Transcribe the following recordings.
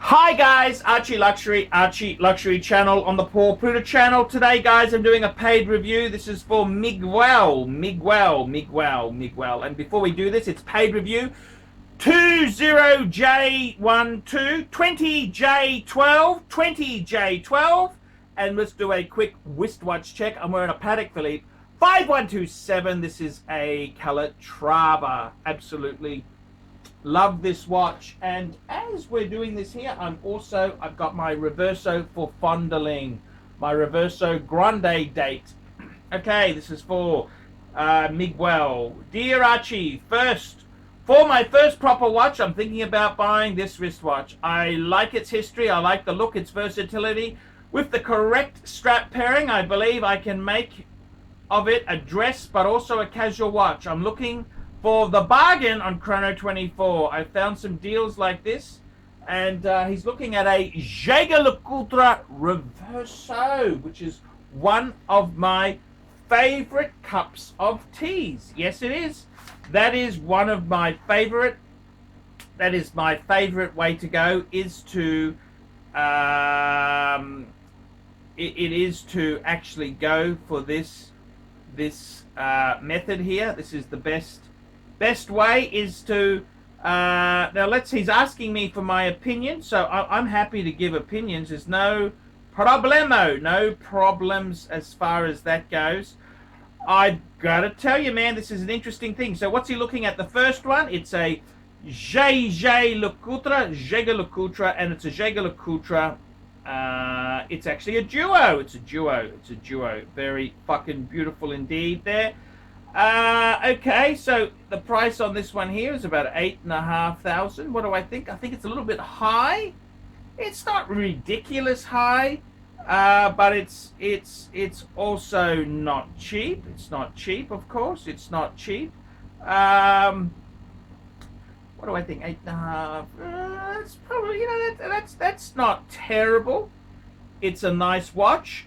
Hi guys, ArchieLuxury channel on the Paul Pluta channel. Today guys, I'm doing a paid review. This is for Miguel. And before we do this, it's paid review 20J12, 20J12. And let's do a quick wristwatch check. I'm wearing a Patek Philippe 5127. This is a Calatrava. Absolutely love this watch. And as we're doing this here, I've got my Reverso for fondling, my Reverso Grande date. Okay, this is for Miguel. Dear Archie, for my first proper watch, I'm thinking about buying this wristwatch. I like its history, I like the look, its versatility. With the correct strap pairing, I believe I can make of it a dress but also a casual watch. I'm looking for the bargain on Chrono24. I found some deals like this, and he's looking at a JLC Reverso, which is one of my favorite cups of teas. Yes, it is. That is one of my favorite. That is my favorite way to go. Is to it is to actually go for this method here. This is the best way is to he's asking me for my opinion, so I'm happy to give opinions. There's no problems as far as that goes. I gotta tell you, man, this is an interesting thing. So what's he looking at? The first one, it's a JLC, and it's a JLC. It's actually a duo. It's a duo. Very fucking beautiful indeed there. Okay, so the price on this one here is about 8,500. What do I think? I think it's a little bit high. It's not ridiculous high, but it's also not cheap. It's not cheap, of course. It's not cheap. What do I think? 8.5. It's probably, that's not terrible. It's a nice watch.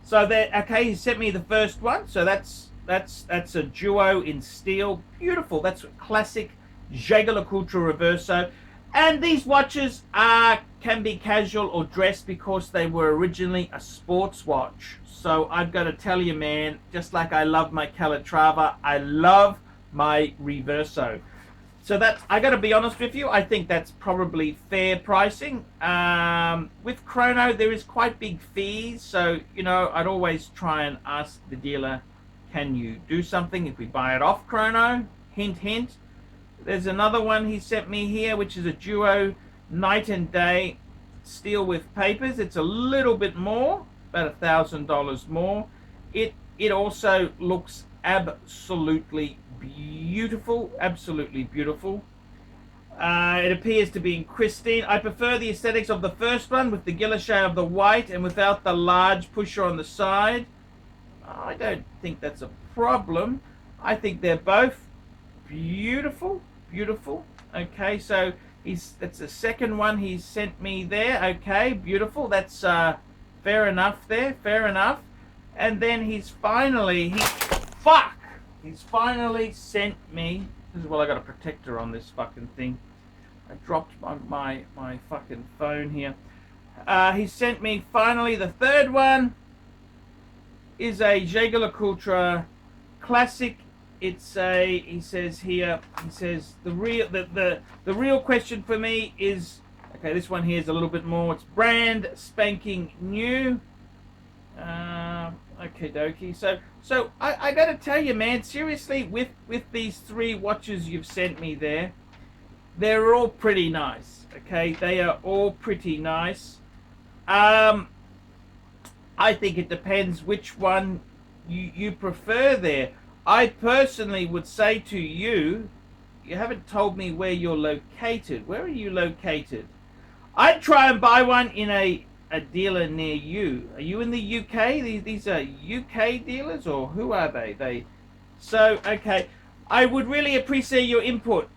So that, okay, he sent me the first one. So that's a duo in steel. Beautiful. That's classic JLC Reverso. And these watches can be casual or dressed because they were originally a sports watch. So I've got to tell you, man, just like I love my Calatrava, I love my Reverso. So that's, I got to be honest with you, I think that's probably fair pricing. With Chrono, there is quite big fees. So, I'd always try and ask the dealer, can you do something if we buy it off Chrono? Hint, hint. There's another one he sent me here, which is a duo night and day steel with papers. It's a little bit more, about $1,000 more. It also looks absolutely beautiful, absolutely beautiful. It appears to be in pristine. I prefer the aesthetics of the first one with the guilloche of the white and without the large pusher on the side. I don't think that's a problem. I think they're both beautiful. Okay, so that's the second one he sent me there. Okay, beautiful. That's fair enough there, fair enough. And then he's finally sent me, I got a protector on this fucking thing. I dropped my fucking phone here. He sent me finally the third one. Is a JLC classic. It's he says the real question for me is, okay, this one here is a little bit more. It's brand spanking new. Okay, dokie. So I gotta tell you, man, seriously, with these three watches you've sent me there, they're all pretty nice. Okay, they are all pretty nice. I think it depends which one you prefer there. I personally would say to you, you haven't told me where you're located. Where are you located? I'd try and buy one in a dealer near you. Are you in the UK? These are UK dealers, or who are they? So, okay, I would really appreciate your input.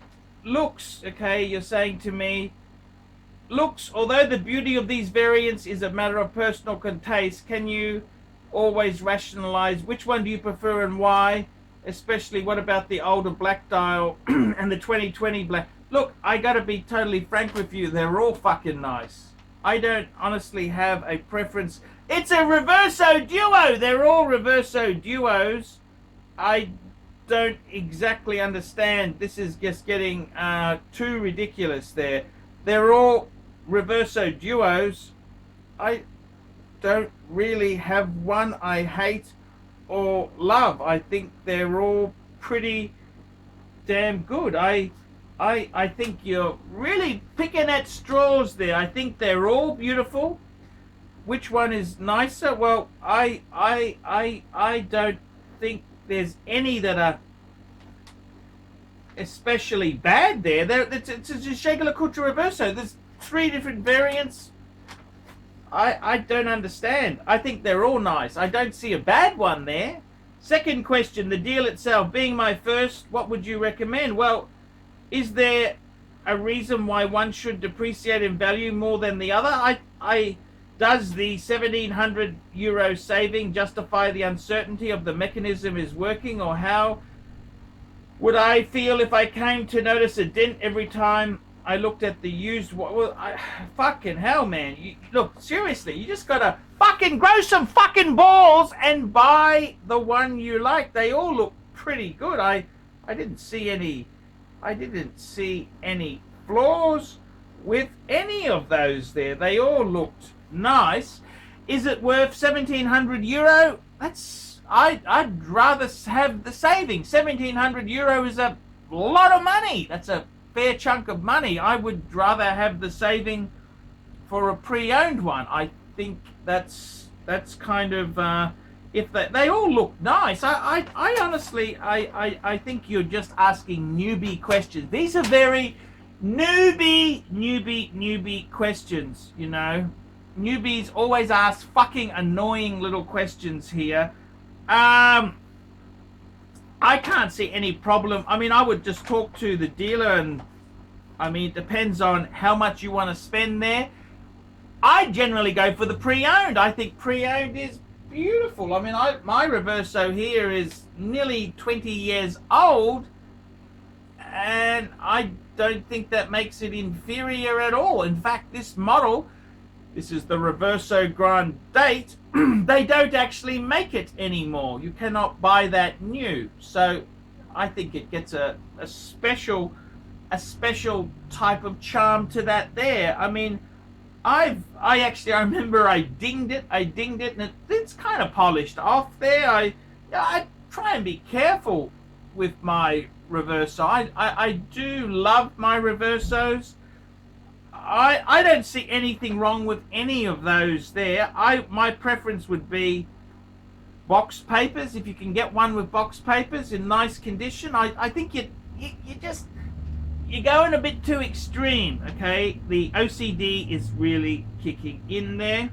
Looks, okay, you're saying to me, looks, although the beauty of these variants is a matter of personal taste, can you always rationalize which one do you prefer and why? Especially, what about the older black dial and the 2020 black? look, I gotta be totally frank with you. They're all fucking nice. I don't honestly have a preference. It's a Reverso duo. They're all Reverso duos. I don't exactly understand. This is just getting too ridiculous there. They're all Reverso duos. I don't really have one I hate or love. I think they're all pretty damn good. I think you're really picking at straws there. I think they're all beautiful. Which one is nicer? Well, I don't think there's any that are especially bad there. It's a JLC Reverso. There's 3 different variants. I don't understand. I think they're all nice. I don't see a bad one there. Second question, the deal itself. Being my first, what would you recommend? Well, is there a reason why one should depreciate in value more than the other? Does the €1,700 saving justify the uncertainty of the mechanism is working, or how would I feel if I came to notice a dent every time I looked at the used? Well, fucking hell, man. Look, seriously, you just gotta fucking grow some fucking balls and buy the one you like. They all look pretty good. I didn't see any flaws with any of those there. They all looked nice. Is it worth €1,700? I'd rather have the saving. €1,700 is a lot of money. That's a fair chunk of money. I would rather have the saving for a pre-owned one. I think that's kind of if they all look nice. I honestly I think you're just asking newbie questions. These are very newbie questions, you know. Newbies always ask fucking annoying little questions here. I can't see any problem. I mean, I would just talk to the dealer, and I mean, it depends on how much you want to spend there. I generally go for the pre-owned. I think pre-owned is beautiful. I mean, my Reverso here is nearly 20 years old, and I don't think that makes it inferior at all. In fact, this model, this is the Reverso Grand Date, they don't actually make it anymore. You cannot buy that new. So I think it gets a special type of charm to that there. I mean, I remember I dinged it and it's kind of polished off there. I try and be careful with my Reverso. I do love my Reversos. I don't see anything wrong with any of those there. My preference would be box papers. If you can get one with box papers in nice condition, I think you're going a bit too extreme. Okay, the OCD is really kicking in there.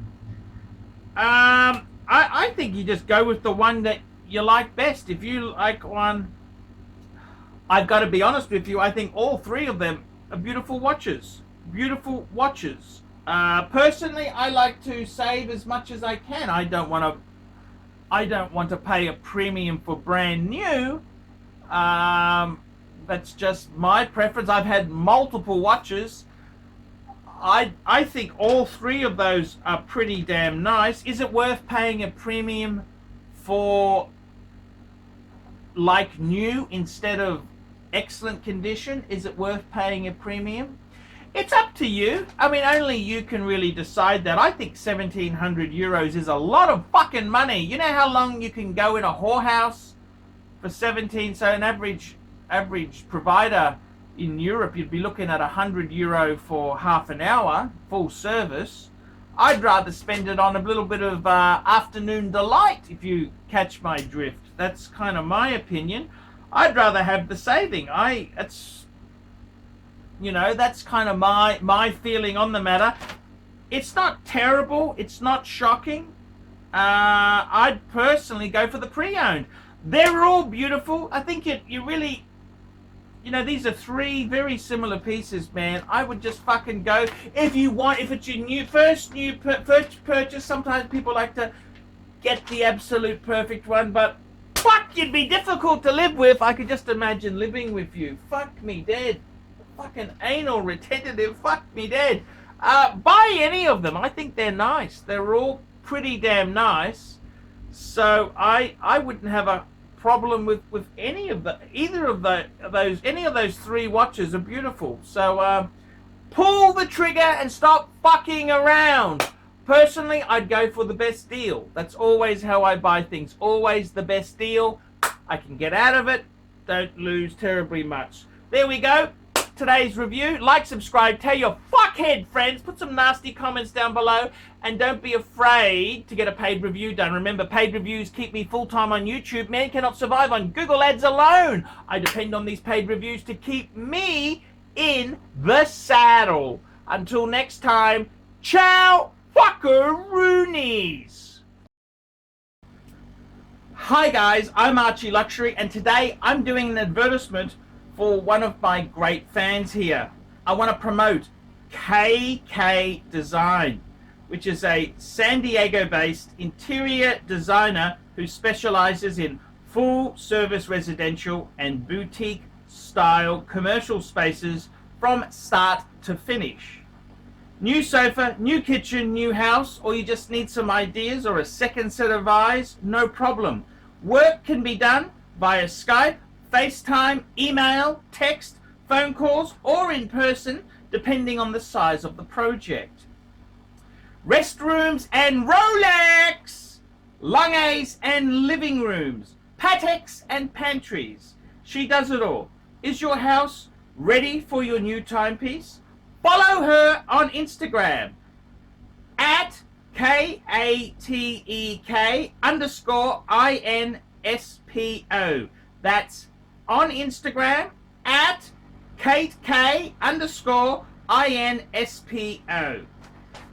I think you just go with the one that you like best. If you like one, I've got to be honest with you, I think all 3 of them are beautiful watches. Personally, I like to save as much as I can. I don't want to pay a premium for brand new. That's just my preference. I've had multiple watches. I think all 3 of those are pretty damn nice. Is it worth paying a premium for like new instead of excellent condition? Is it worth paying a premium? It's up to you. I mean, only you can really decide that. I think €1,700 is a lot of fucking money. You know how long you can go in a whorehouse for 17? So an average provider in Europe, you'd be looking at €100 for half an hour, full service. I'd rather spend it on a little bit of afternoon delight, if you catch my drift. That's kind of my opinion. I'd rather have the saving. That's kind of my feeling on the matter. It's not terrible. It's not shocking. I'd personally go for the pre-owned. They're all beautiful. I think you really, these are 3 very similar pieces, man. I would just fucking go. If it's your first purchase, sometimes people like to get the absolute perfect one, but fuck, you'd be difficult to live with. I could just imagine living with you. Fuck me dead. fucking anal retentive. Fuck me dead. Buy any of them. I think they're nice. They're all pretty damn nice. So I wouldn't have a problem with any of any of those three watches are beautiful. So pull the trigger and stop fucking around. Personally, I'd go for the best deal. That's always how I buy things. Always the best deal. I can get out of it. Don't lose terribly much. There we go. Today's review. Like, subscribe, tell your fuckhead friends, put some nasty comments down below, and don't be afraid to get a paid review done. Remember, paid reviews keep me full-time on YouTube. Man cannot survive on Google ads alone. I depend on these paid reviews to keep me in the saddle. Until next time, ciao fuckaroonies. Hi guys, I'm ArchieLuxury, and today I'm doing an advertisement for one of my great fans here. I want to promote KK Design, which is a San Diego-based interior designer who specializes in full-service residential and boutique-style commercial spaces from start to finish. New sofa, new kitchen, new house, or you just need some ideas or a second set of eyes? No problem. Work can be done via Skype, FaceTime, email, text, phone calls, or in person, depending on the size of the project. Restrooms and Rolex! Lungays and living rooms, patex and pantries. She does it all. Is your house ready for your new timepiece? Follow her on Instagram at KATEK_INSPO. That's on Instagram at KateK_INSPO.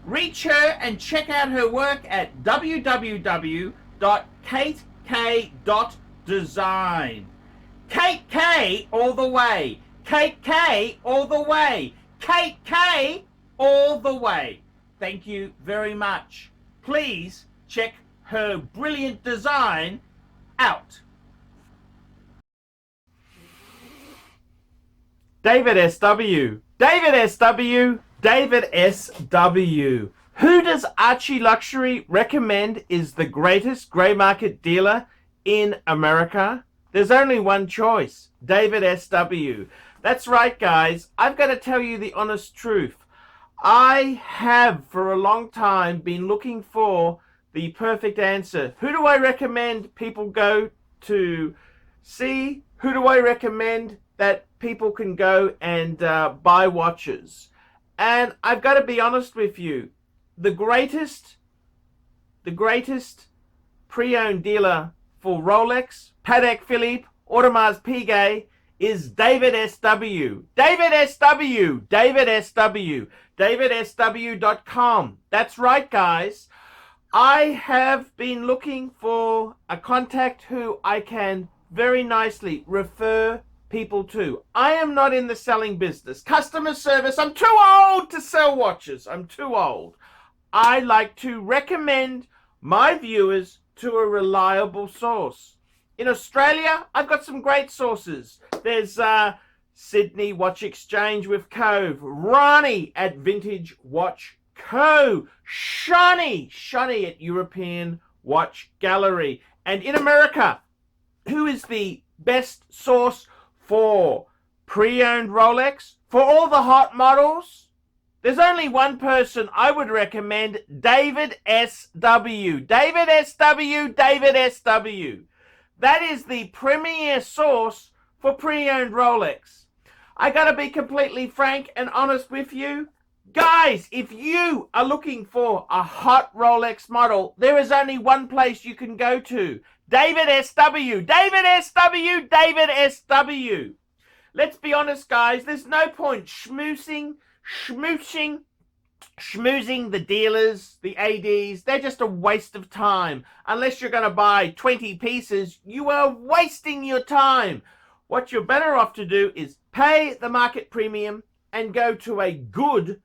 Reach her and check out her work at www.katek.design. Kate K all the way. Kate K all the way. Kate K all the way. Thank you very much. Please check her brilliant design out. David SW. David SW. David SW. Who does ArchieLuxury recommend is the greatest grey market dealer in America? There's only one choice. David SW. That's right, guys. I've got to tell you the honest truth. I have for a long time been looking for the perfect answer. Who do I recommend people go to see? Who do I recommend that people can go and buy watches? And I've got to be honest with you. The greatest pre-owned dealer for Rolex, Patek Philippe, Audemars Piguet is David SW. David SW. David SW. DavidSW.com. That's right, guys. I have been looking for a contact who I can very nicely refer people to. I am not in the selling business. Customer service, I'm too old to sell watches. I'm too old. I like to recommend my viewers to a reliable source. In Australia, I've got some great sources. There's Sydney Watch Exchange with Cove, Ronnie at Vintage Watch Co, Shani at European Watch Gallery. And in America, who is the best source for pre-owned Rolex? For all the hot models, there's only one person I would recommend, David SW. David SW, David SW. That is the premier source for pre-owned Rolex. I gotta be completely frank and honest with you. Guys, if you are looking for a hot Rolex model, there is only one place you can go to. David SW. David SW. David SW. Let's be honest, guys. There's no point schmoozing the dealers, the ADs. They're just a waste of time. Unless you're going to buy 20 pieces, you are wasting your time. What you're better off to do is pay the market premium and go to a good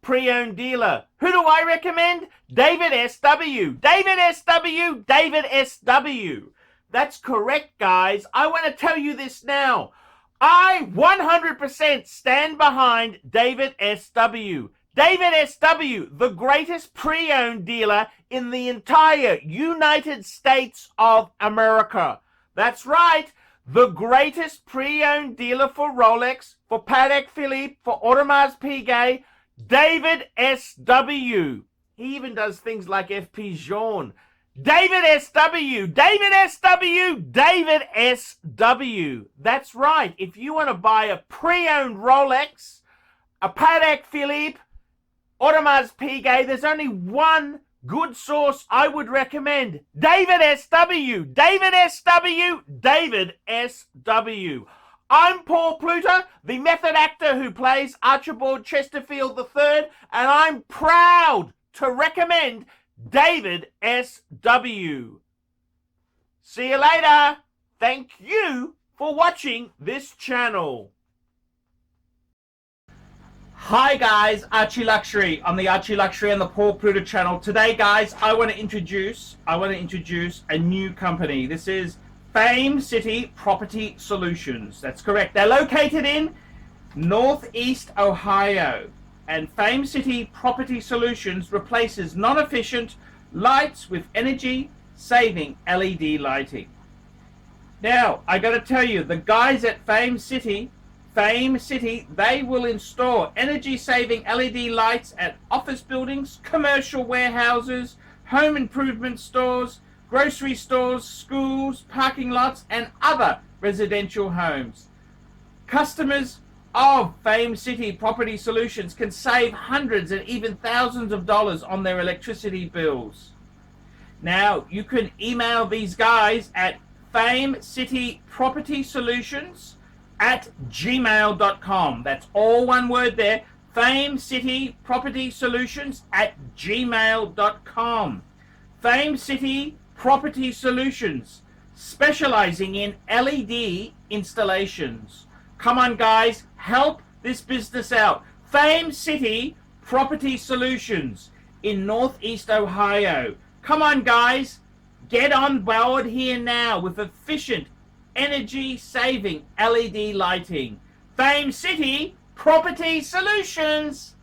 pre-owned dealer. Who do I recommend? David SW. David SW. David SW. That's correct, guys. I want to tell you this now. I 100% stand behind David S.W. David S.W., the greatest pre-owned dealer in the entire United States of America. That's right, the greatest pre-owned dealer for Rolex, for Patek Philippe, for Audemars Piguet, David S.W. He even does things like FP Journe. David S.W., David S.W., David S.W. That's right. If you want to buy a pre-owned Rolex, a Patek Philippe, Audemars Piguet, there's only one good source I would recommend. David S.W., David S.W., David S.W. I'm Paul Pluta, the method actor who plays Archibald Chesterfield III, and I'm proud to recommend David S.W. See you later. Thank you for watching this channel. Hi guys, ArchieLuxury on the ArchieLuxury and the Paul Pluta channel. Today guys, I want to introduce a new company. This is Fame City Property Solutions. That's correct. They're located in Northeast Ohio. And Fame City Property Solutions replaces non-efficient lights with energy-saving LED lighting. Now, I got to tell you, the guys at Fame City, they will install energy-saving LED lights at office buildings, commercial warehouses, home improvement stores, grocery stores, schools, parking lots, and other residential homes. Customers of Fame City Property Solutions can save hundreds and even thousands of dollars on their electricity bills. Now, you can email these guys at famecitypropertysolutions@gmail.com. That's all one word there. famecitypropertysolutions@gmail.com. Fame City Property Solutions, specializing in LED installations. Come on, guys, help this business out. Fame City Property Solutions in Northeast Ohio. Come on, guys, get on board here now with efficient, energy-saving LED lighting. Fame City Property Solutions.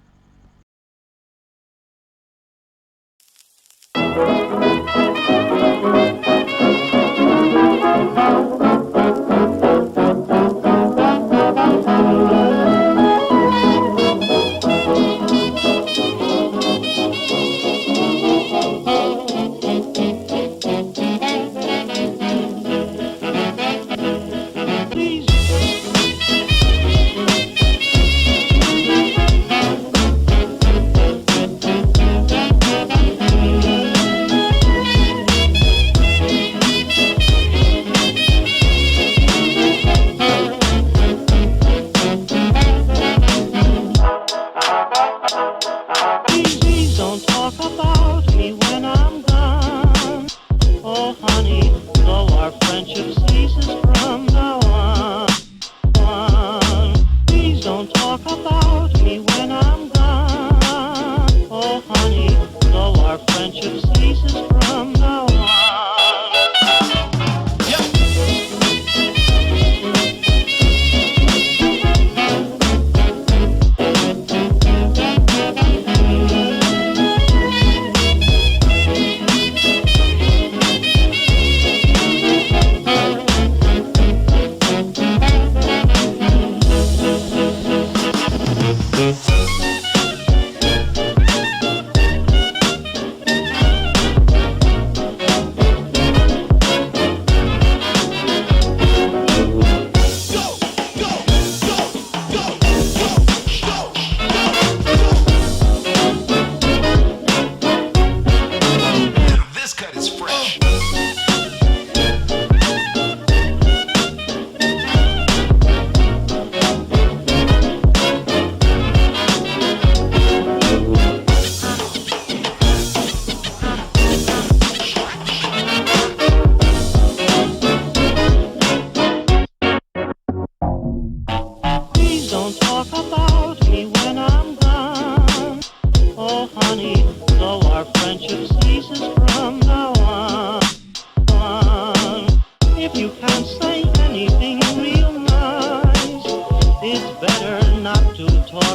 If you can't say anything real nice,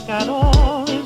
look at all